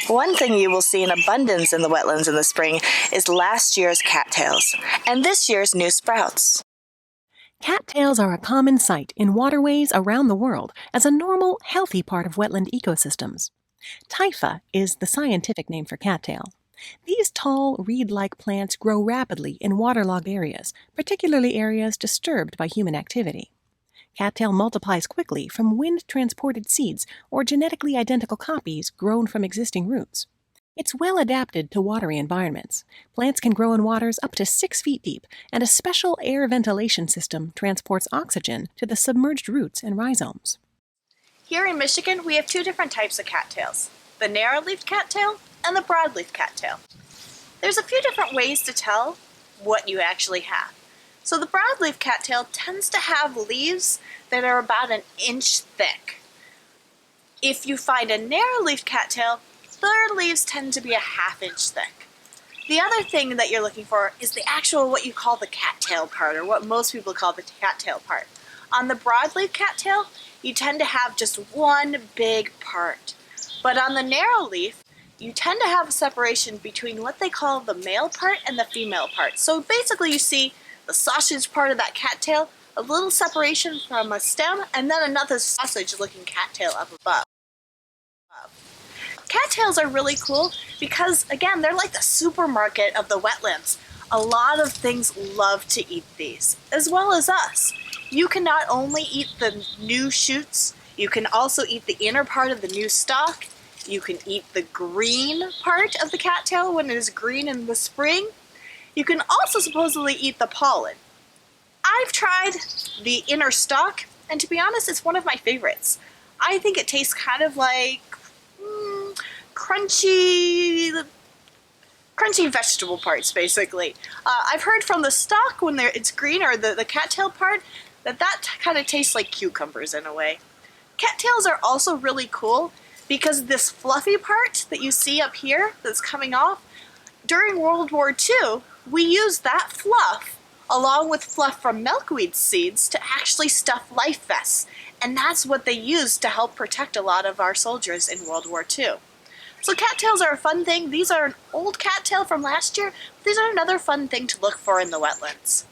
One thing you will see in abundance in the wetlands in the spring is last year's cattails and this year's new sprouts. Cattails are a common sight in waterways around the world as a normal, healthy part of wetland ecosystems. Typha is the scientific name for cattail. These tall, reed-like plants grow rapidly in waterlogged areas, particularly areas disturbed by human activity. Cattail multiplies quickly from wind-transported seeds or genetically identical copies grown from existing roots. It's well adapted to watery environments. Plants can grow in waters up to 6 feet deep, and a special air ventilation system transports oxygen to the submerged roots and rhizomes. Here in Michigan, we have two different types of cattails, the narrow-leaved cattail and the broadleaf cattail. There's a few different ways to tell what you actually have. So the broadleaf cattail tends to have leaves that are about an inch thick. If you find a narrow-leafed cattail, their leaves tend to be a half-inch thick. The other thing that you're looking for is the actual what you call the cattail part, or what most people call the cattail part. On the broadleaf cattail, you tend to have just one big part. But on the narrowleaf, you tend to have a separation between what they call the male part and the female part. So basically you see the sausage part of that cattail, a little separation from a stem, and then another sausage-looking cattail up above. Cattails are really cool because, again, they're like the supermarket of the wetlands. A lot of things love to eat these, as well as us. You can not only eat the new shoots, you can also eat the inner part of the new stalk. You can eat the green part of the cattail when it is green in the spring. You can also supposedly eat the pollen. I've tried the inner stalk, and to be honest, it's one of my favorites. I think it tastes kind of like crunchy vegetable parts, basically. I've heard from the stalk when it's green, or the cattail part, that kind of tastes like cucumbers in a way. Cattails are also really cool because this fluffy part that you see up here that's coming off, during World War II, we used that fluff along with fluff from milkweed seeds to actually stuff life vests. And that's what they used to help protect a lot of our soldiers in World War II. So cattails are a fun thing. These are an old cattail from last year. These are another fun thing to look for in the wetlands.